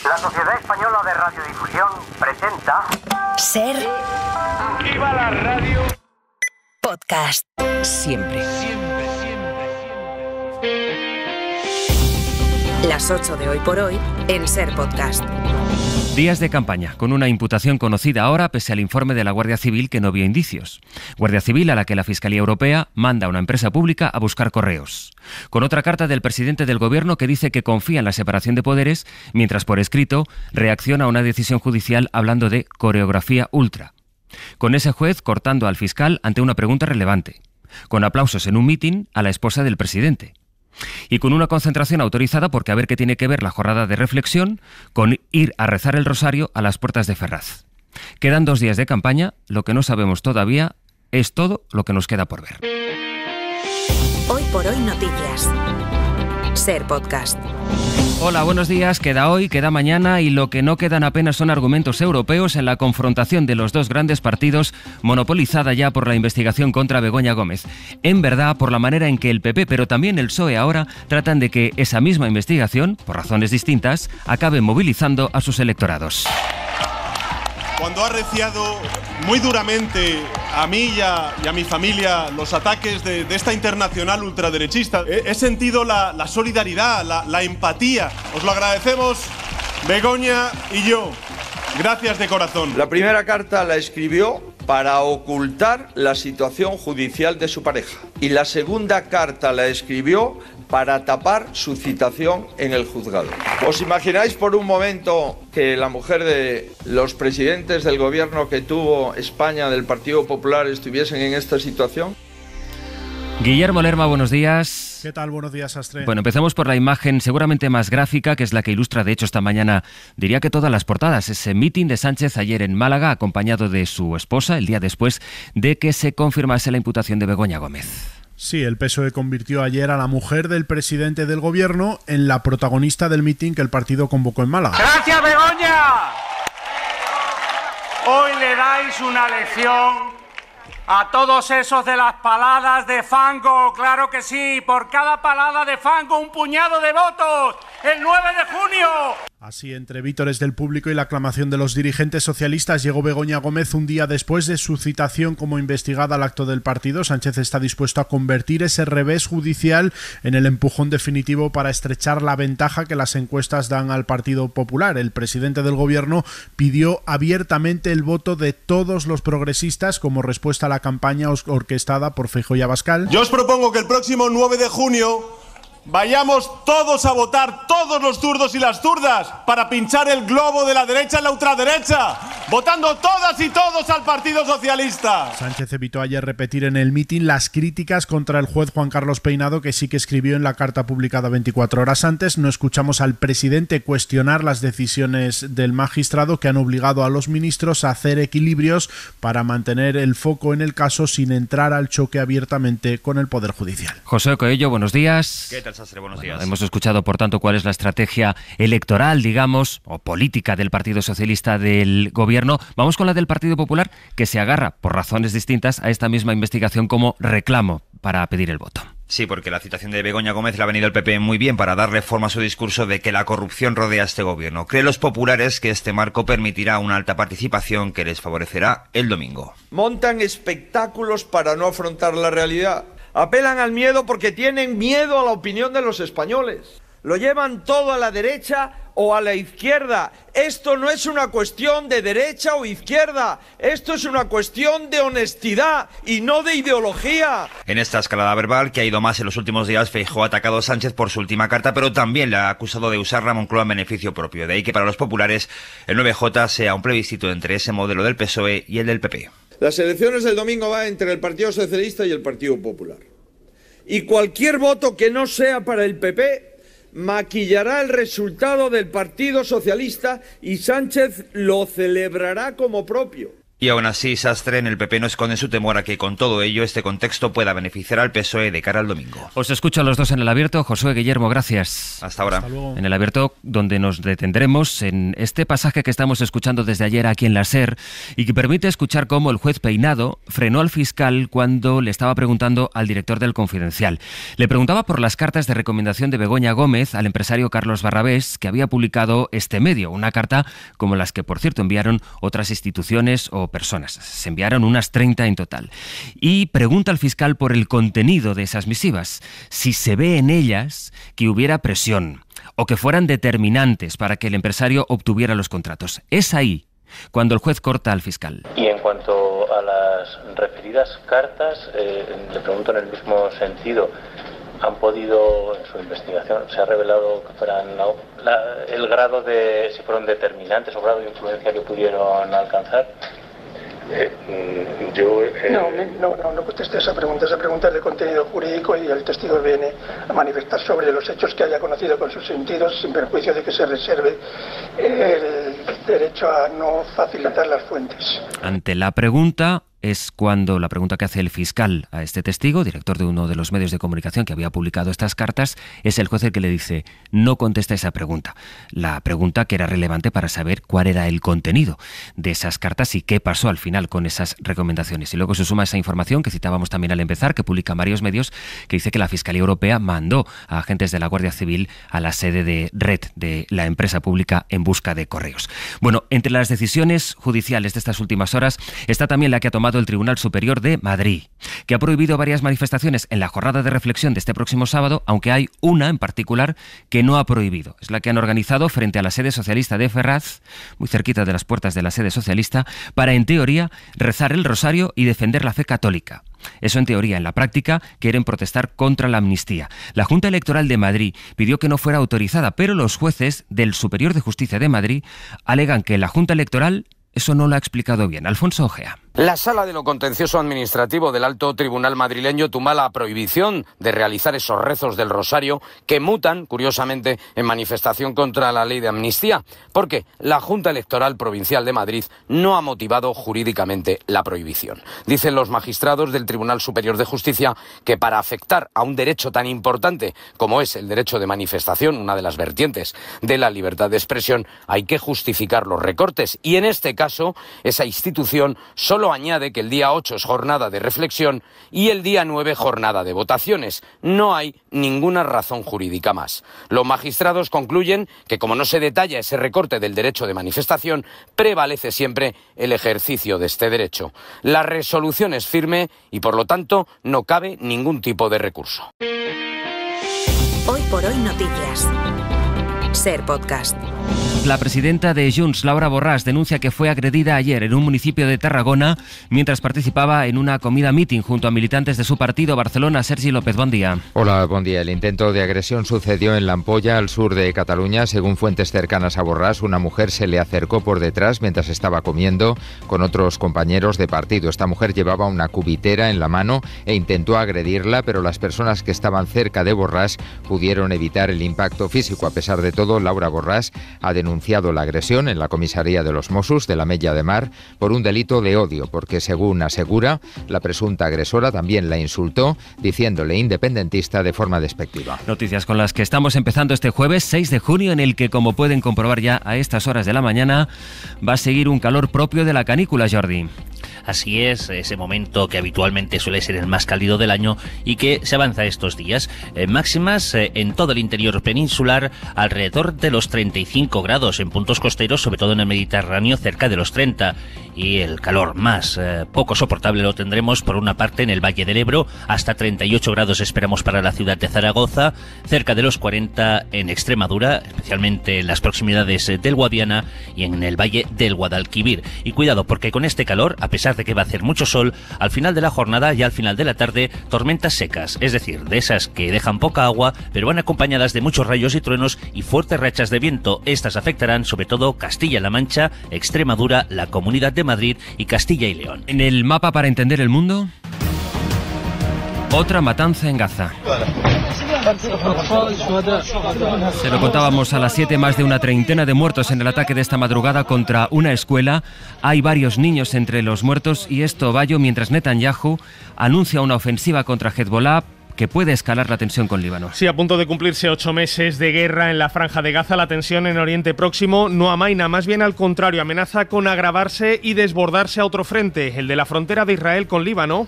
La Sociedad Española de Radiodifusión presenta... Ser... ¡Viva la radio! Podcast. Siempre. Las 8 de Hoy por Hoy en Ser Podcast. Días de campaña, con una imputación conocida ahora pese al informe de la Guardia Civil que no vio indicios. Guardia Civil a la que la Fiscalía Europea manda a una empresa pública a buscar correos. Con otra carta del presidente del Gobierno que dice que confía en la separación de poderes, mientras por escrito reacciona a una decisión judicial hablando de coreografía ultra. Con ese juez cortando al fiscal ante una pregunta relevante. Con aplausos en un mitin a la esposa del presidente. Y con una concentración autorizada porque a ver qué tiene que ver la jornada de reflexión con ir a rezar el rosario a las puertas de Ferraz. Quedan 2 días de campaña, lo que no sabemos todavía es todo lo que nos queda por ver. Hoy por Hoy Noticias. Ser Podcast. Hola, buenos días. Queda hoy, queda mañana y lo que no quedan apenas son argumentos europeos en la confrontación de los dos grandes partidos monopolizada ya por la investigación contra Begoña Gómez. En verdad, por la manera en que el PP, pero también el PSOE ahora tratan de que esa misma investigación, por razones distintas, acabe movilizando a sus electorados. Cuando ha arreciado muy duramente a mí y a mi familia los ataques de esta internacional ultraderechista, he sentido la solidaridad, la empatía. Os lo agradecemos, Begoña y yo. Gracias de corazón. La primera carta la escribió para ocultar la situación judicial de su pareja. Y la segunda carta la escribió para tapar su citación en el juzgado. ¿Os imagináis por un momento que la mujer de los presidentes del gobierno que tuvo España del Partido Popular estuviesen en esta situación? Guillermo Lerma, buenos días. ¿Qué tal? Buenos días, Astre. Bueno, empezamos por la imagen seguramente más gráfica, que es la que ilustra, de hecho, esta mañana, diría que todas las portadas. Ese mitin de Sánchez ayer en Málaga, acompañado de su esposa, el día después de que se confirmase la imputación de Begoña Gómez. Sí, el PSOE convirtió ayer a la mujer del presidente del gobierno en la protagonista del mitin que el partido convocó en Málaga. ¡Gracias, Begoña! Hoy le dais una lección a todos esos de las paladas de fango, claro que sí, por cada palada de fango un puñado de votos, el 9 de junio. Así, entre vítores del público y la aclamación de los dirigentes socialistas, llegó Begoña Gómez un día después de su citación como investigada al acto del partido. Sánchez está dispuesto a convertir ese revés judicial en el empujón definitivo para estrechar la ventaja que las encuestas dan al Partido Popular. El presidente del gobierno pidió abiertamente el voto de todos los progresistas como respuesta a la campaña orquestada por Feijóo y Abascal. Yo os propongo que el próximo 9 de junio vayamos todos a votar, todos los zurdos y las zurdas, para pinchar el globo de la derecha en la ultraderecha, votando todas y todos al Partido Socialista. Sánchez evitó ayer repetir en el mitin las críticas contra el juez Juan Carlos Peinado, que sí que escribió en la carta publicada 24 horas antes. No escuchamos al presidente cuestionar las decisiones del magistrado que han obligado a los ministros a hacer equilibrios para mantener el foco en el caso sin entrar al choque abiertamente con el Poder Judicial. José Coello, buenos días. ¿Qué tal, Sastre? Buenos días. Hemos escuchado, por tanto, cuál es la estrategia electoral, digamos, o política del Partido Socialista del Gobierno. Vamos con la del Partido Popular, que se agarra, por razones distintas, a esta misma investigación como reclamo para pedir el voto. Sí, porque la citación de Begoña Gómez le ha venido al PP muy bien para darle forma a su discurso de que la corrupción rodea a este gobierno. Creen los populares que este marco permitirá una alta participación que les favorecerá el domingo. Montan espectáculos para no afrontar la realidad. Apelan al miedo porque tienen miedo a la opinión de los españoles. Lo llevan todo a la derecha o a la izquierda. Esto no es una cuestión de derecha o izquierda. Esto es una cuestión de honestidad y no de ideología. En esta escalada verbal, que ha ido más en los últimos días, Feijóo ha atacado a Sánchez por su última carta, pero también le ha acusado de usar la Moncloa en beneficio propio. De ahí que para los populares el 9J sea un plebiscito entre ese modelo del PSOE y el del PP. Las elecciones del domingo van entre el Partido Socialista y el Partido Popular. Y cualquier voto que no sea para el PP maquillará el resultado del Partido Socialista y Sánchez lo celebrará como propio. Y aún así, Sastre en el PP no esconde su temor a que con todo ello este contexto pueda beneficiar al PSOE de cara al domingo. Os escucho a los dos en El Abierto. Josué, Guillermo, gracias. Hasta ahora. Hasta luego. En El Abierto, donde nos detendremos en este pasaje que estamos escuchando desde ayer aquí en la SER y que permite escuchar cómo el juez Peinado frenó al fiscal cuando le estaba preguntando al director del Confidencial. Le preguntaba por las cartas de recomendación de Begoña Gómez al empresario Carlos Barrabés, que había publicado este medio, una carta como las que, por cierto, enviaron otras instituciones o personas. Se enviaron unas 30 en total. Y pregunta al fiscal por el contenido de esas misivas, si se ve en ellas que hubiera presión o que fueran determinantes para que el empresario obtuviera los contratos. Es ahí cuando el juez corta al fiscal. Y en cuanto a las referidas cartas, le pregunto en el mismo sentido. ¿Han podido, en su investigación, se ha revelado que fueran el grado de, si fueron determinantes o grado de influencia que pudieron alcanzar? No contesté esa pregunta. Esa pregunta es de contenido jurídico y el testigo viene a manifestar sobre los hechos que haya conocido con sus sentidos, sin perjuicio de que se reserve el derecho a no facilitar las fuentes. Ante la pregunta es cuando la pregunta que hace el fiscal a este testigo, director de uno de los medios de comunicación que había publicado estas cartas, es el juez el que le dice: no contesta esa pregunta. La pregunta que era relevante para saber cuál era el contenido de esas cartas y qué pasó al final con esas recomendaciones. Y luego se suma esa información que citábamos también al empezar, que publican varios medios, que dice que la Fiscalía Europea mandó a agentes de la Guardia Civil a la sede de Red, de la empresa pública En Busca de Correos. Bueno, entre las decisiones judiciales de estas últimas horas está también la que ha tomado el Tribunal Superior de Madrid, que ha prohibido varias manifestaciones en la jornada de reflexión de este próximo sábado, aunque hay una en particular que no ha prohibido. Es la que han organizado frente a la sede socialista de Ferraz, muy cerquita de las puertas de la sede socialista, para, en teoría, rezar el rosario y defender la fe católica. Eso en teoría. En la práctica quieren protestar contra la amnistía. La Junta Electoral de Madrid pidió que no fuera autorizada, pero los jueces del Superior de Justicia de Madrid alegan que la Junta Electoral eso no lo ha explicado bien. Alfonso Ojea. La Sala de lo Contencioso Administrativo del Alto Tribunal madrileño tumba la prohibición de realizar esos rezos del rosario que mutan, curiosamente, en manifestación contra la ley de amnistía, porque la Junta Electoral Provincial de Madrid no ha motivado jurídicamente la prohibición. Dicen los magistrados del Tribunal Superior de Justicia que para afectar a un derecho tan importante como es el derecho de manifestación, una de las vertientes de la libertad de expresión, hay que justificar los recortes. Y en este caso, esa institución solo añade que el día 8 es jornada de reflexión y el día 9 jornada de votaciones. No hay ninguna razón jurídica más. Los magistrados concluyen que, como no se detalla ese recorte del derecho de manifestación, prevalece siempre el ejercicio de este derecho. La resolución es firme y, por lo tanto, no cabe ningún tipo de recurso. Hoy por hoy noticias. SER Podcast. La presidenta de Junts, Laura Borràs, denuncia que fue agredida ayer en un municipio de Tarragona mientras participaba en una comida meeting junto a militantes de su partido. Barcelona, Sergi López, buen día. Hola, buen día. El intento de agresión sucedió en La Ampolla, al sur de Cataluña. Según fuentes cercanas a Borràs, una mujer se le acercó por detrás mientras estaba comiendo con otros compañeros de partido. Esta mujer llevaba una cubitera en la mano e intentó agredirla, pero las personas que estaban cerca de Borràs pudieron evitar el impacto físico. A pesar de todo, Laura Borràs ha denunciado la agresión en la comisaría de los Mossos de la Mella de Mar por un delito de odio, porque según asegura, la presunta agresora también la insultó, diciéndole independentista de forma despectiva. Noticias con las que estamos empezando este jueves 6 de junio, en el que, como pueden comprobar ya a estas horas de la mañana, va a seguir un calor propio de la canícula, Jordi. Así es, ese momento que habitualmente suele ser el más cálido del año y que se avanza estos días. Máximas en todo el interior peninsular alrededor de los 35 grados, en puntos costeros, sobre todo en el Mediterráneo, cerca de los 30. Y el calor más poco soportable lo tendremos por una parte en el Valle del Ebro, hasta 38 grados esperamos para la ciudad de Zaragoza, cerca de los 40 en Extremadura, especialmente en las proximidades del Guadiana y en el Valle del Guadalquivir. Y cuidado, porque con este calor, a pesar de que va a hacer mucho sol, al final de la jornada y al final de la tarde, tormentas secas, es decir, de esas que dejan poca agua, pero van acompañadas de muchos rayos y truenos y fuertes rachas de viento. Estas afectarán sobre todo Castilla-La Mancha, Extremadura, la Comunidad de Madrid y Castilla y León. En el mapa para entender el mundo, otra matanza en Gaza. Se lo contábamos a las 7, más de una treintena de muertos en el ataque de esta madrugada contra una escuela. Hay varios niños entre los muertos y esto va mientras Netanyahu anuncia una ofensiva contra Hezbollah que puede escalar la tensión con Líbano. Sí, a punto de cumplirse 8 meses de guerra en la Franja de Gaza, la tensión en Oriente Próximo no amaina, más bien al contrario, amenaza con agravarse y desbordarse a otro frente, el de la frontera de Israel con Líbano,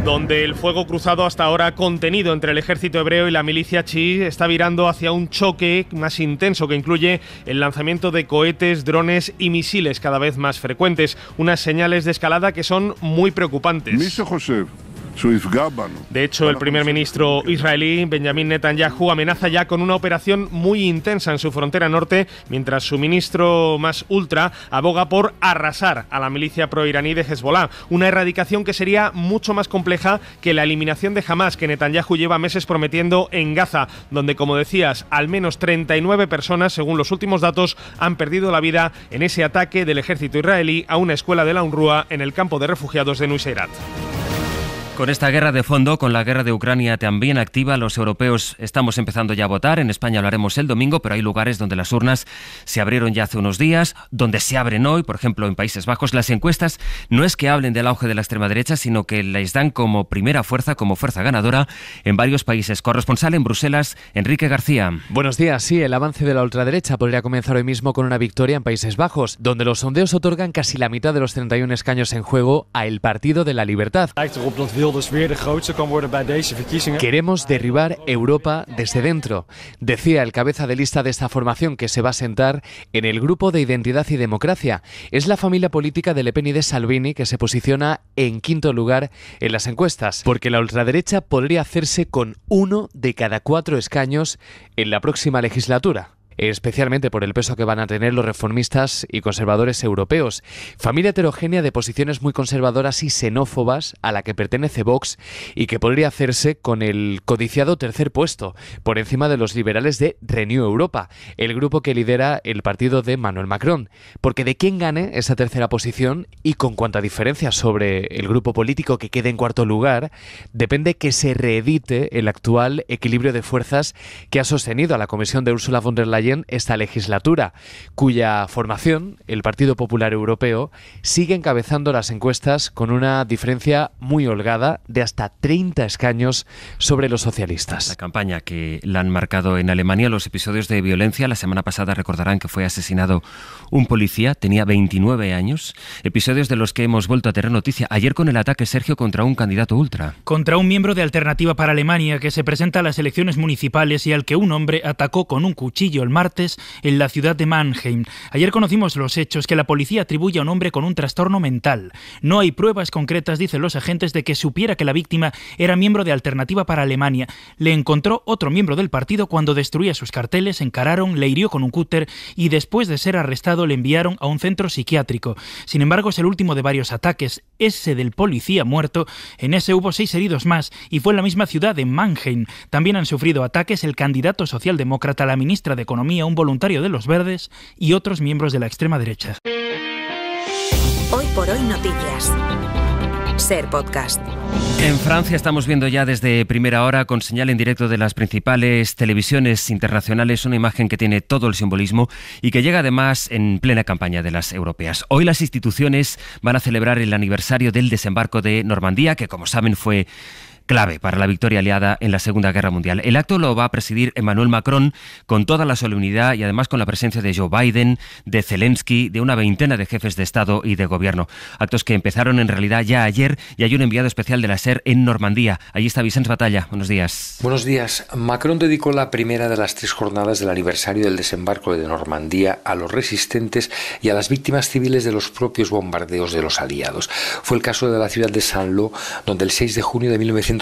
donde el fuego cruzado hasta ahora contenido entre el ejército hebreo y la milicia chií está virando hacia un choque más intenso que incluye el lanzamiento de cohetes, drones y misiles cada vez más frecuentes, unas señales de escalada que son muy preocupantes. De hecho, el primer ministro israelí, Benjamin Netanyahu, amenaza ya con una operación muy intensa en su frontera norte, mientras su ministro más ultra aboga por arrasar a la milicia proiraní de Hezbollah, una erradicación que sería mucho más compleja que la eliminación de Hamas que Netanyahu lleva meses prometiendo en Gaza, donde, como decías, al menos 39 personas, según los últimos datos, han perdido la vida en ese ataque del ejército israelí a una escuela de la UNRWA en el campo de refugiados de Nuseirat. Con esta guerra de fondo, con la guerra de Ucrania también activa, los europeos estamos empezando ya a votar. En España lo haremos el domingo, pero hay lugares donde las urnas se abrieron ya hace unos días, donde se abren hoy, por ejemplo en Países Bajos. Las encuestas no es que hablen del auge de la extrema derecha, sino que les dan como primera fuerza, como fuerza ganadora en varios países. Corresponsal en Bruselas, Enrique García. Buenos días. Sí, el avance de la ultraderecha podría comenzar hoy mismo con una victoria en Países Bajos, donde los sondeos otorgan casi la mitad de los 31 escaños en juego a el Partido de la Libertad. Queremos derribar Europa desde dentro, decía el cabeza de lista de esta formación, que se va a sentar en el Grupo de Identidad y Democracia. Es la familia política de Le Pen y de Salvini que se posiciona en quinto lugar en las encuestas, porque la ultraderecha podría hacerse con 1 de cada 4 escaños en la próxima legislatura, especialmente por el peso que van a tener los reformistas y conservadores europeos. Familia heterogénea de posiciones muy conservadoras y xenófobas a la que pertenece Vox y que podría hacerse con el codiciado tercer puesto, por encima de los liberales de Renew Europa, el grupo que lidera el partido de Emmanuel Macron. Porque de quién gane esa tercera posición y con cuánta diferencia sobre el grupo político que quede en cuarto lugar, depende que se reedite el actual equilibrio de fuerzas que ha sostenido a la Comisión de Ursula von der Leyen esta legislatura, cuya formación, el Partido Popular Europeo, sigue encabezando las encuestas con una diferencia muy holgada de hasta 30 escaños sobre los socialistas. La campaña que la han marcado en Alemania los episodios de violencia. La semana pasada recordarán que fue asesinado un policía, tenía 29 años. Episodios de los que hemos vuelto a tener noticia. Ayer con el ataque, Sergio, contra un candidato ultra. Contra un miembro de Alternativa para Alemania que se presenta a las elecciones municipales y al que un hombre atacó con un cuchillo el martes en la ciudad de Mannheim. Ayer conocimos los hechos que la policía atribuye a un hombre con un trastorno mental. No hay pruebas concretas, dicen los agentes, de que supiera que la víctima era miembro de Alternativa para Alemania. Le encontró otro miembro del partido cuando destruía sus carteles, encararon, le hirió con un cúter y después de ser arrestado le enviaron a un centro psiquiátrico. Sin embargo, es el último de varios ataques, ese del policía muerto. En ese hubo 6 heridos más y fue en la misma ciudad de Mannheim. También han sufrido ataques el candidato socialdemócrata, la ministra de Economía, un voluntario de los Verdes y otros miembros de la extrema derecha. Hoy por hoy noticias. Ser Podcast. En Francia estamos viendo ya desde primera hora, con señal en directo de las principales televisiones internacionales, una imagen que tiene todo el simbolismo y que llega además en plena campaña de las europeas. Hoy las instituciones van a celebrar el aniversario del desembarco de Normandía, que como saben fue clave para la victoria aliada en la Segunda Guerra Mundial. El acto lo va a presidir Emmanuel Macron con toda la solemnidad y además con la presencia de Joe Biden, de Zelensky, de una veintena de jefes de Estado y de Gobierno. Actos que empezaron en realidad ya ayer y hay un enviado especial de la SER en Normandía. Allí está Vicens Batalla. Buenos días. Buenos días. Macron dedicó la primera de las 3 jornadas del aniversario del desembarco de Normandía a los resistentes y a las víctimas civiles de los propios bombardeos de los aliados. Fue el caso de la ciudad de Saint-Lô, donde el 6 de junio de 1944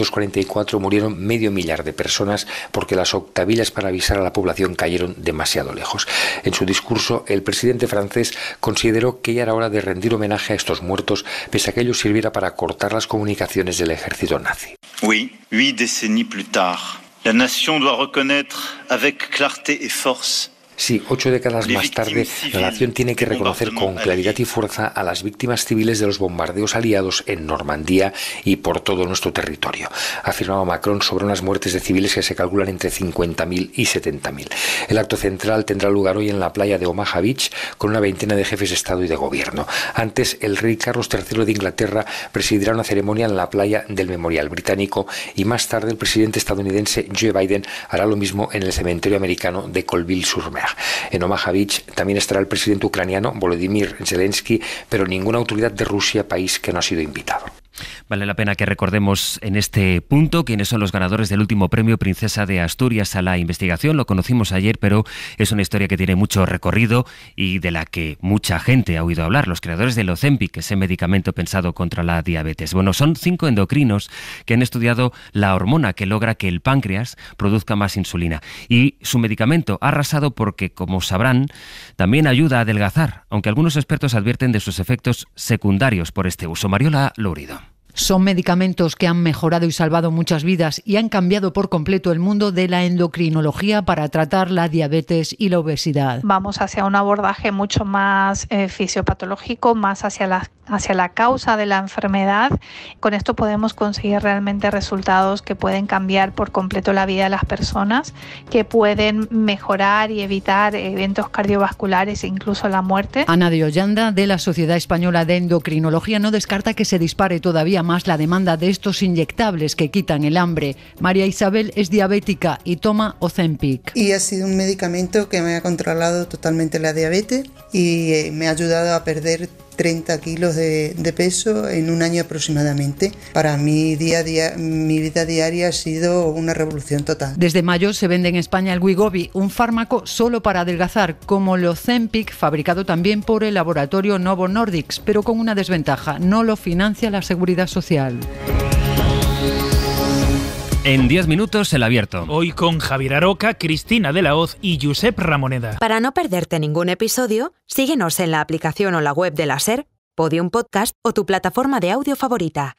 murieron medio millar de personas porque las octavillas para avisar a la población cayeron demasiado lejos. En su discurso, el presidente francés consideró que ya era hora de rendir homenaje a estos muertos, pese a que ello sirviera para cortar las comunicaciones del ejército nazi. Oui, 8 décennies plus tard, la nation doit reconnaître avec clarté et force Sí, 8 décadas más tarde, la nación tiene que reconocer con claridad y fuerza a las víctimas civiles de los bombardeos aliados en Normandía y por todo nuestro territorio, afirmaba Macron sobre unas muertes de civiles que se calculan entre 50.000 y 70.000. El acto central tendrá lugar hoy en la playa de Omaha Beach con una veintena de jefes de Estado y de Gobierno. Antes, el rey Carlos III de Inglaterra presidirá una ceremonia en la playa del Memorial Británico y más tarde el presidente estadounidense Joe Biden hará lo mismo en el cementerio americano de Colville-sur-Mer. En Omaha Beach también estará el presidente ucraniano Volodymyr Zelensky, pero ninguna autoridad de Rusia, país que no ha sido invitado. Vale la pena que recordemos en este punto quiénes son los ganadores del último premio Princesa de Asturias a la investigación. Lo conocimos ayer, pero es una historia que tiene mucho recorrido y de la que mucha gente ha oído hablar. Los creadores del Ozempic, ese medicamento pensado contra la diabetes. Bueno, son 5 endocrinos que han estudiado la hormona que logra que el páncreas produzca más insulina. Y su medicamento ha arrasado porque, como sabrán, también ayuda a adelgazar, aunque algunos expertos advierten de sus efectos secundarios por este uso. Mariola Lourido. Son medicamentos que han mejorado y salvado muchas vidas y han cambiado por completo el mundo de la endocrinología para tratar la diabetes y la obesidad. Vamos hacia un abordaje mucho más fisiopatológico, más hacia la causa de la enfermedad. Con esto podemos conseguir realmente resultados que pueden cambiar por completo la vida de las personas, que pueden mejorar y evitar eventos cardiovasculares e incluso la muerte. Ana de Ollanda, de la Sociedad Española de Endocrinología, no descarta que se dispare todavía más la demanda de estos inyectables que quitan el hambre. María Isabel es diabética y toma Ozempic. Y ha sido un medicamento que me ha controlado totalmente la diabetes y me ha ayudado a perder 30 kilos de peso en un año aproximadamente. Para mí, mi vida diaria ha sido una revolución total. Desde mayo se vende en España el Wegovy, un fármaco solo para adelgazar, como el Ozempic, fabricado también por el laboratorio Novo Nordisk, pero con una desventaja: no lo financia la Seguridad Social. En 10 minutos, El Abierto. Hoy con Javier Aroca, Cristina de la Hoz y Josep Ramoneda. Para no perderte ningún episodio, síguenos en la aplicación o la web de la SER, Podium Podcast o tu plataforma de audio favorita.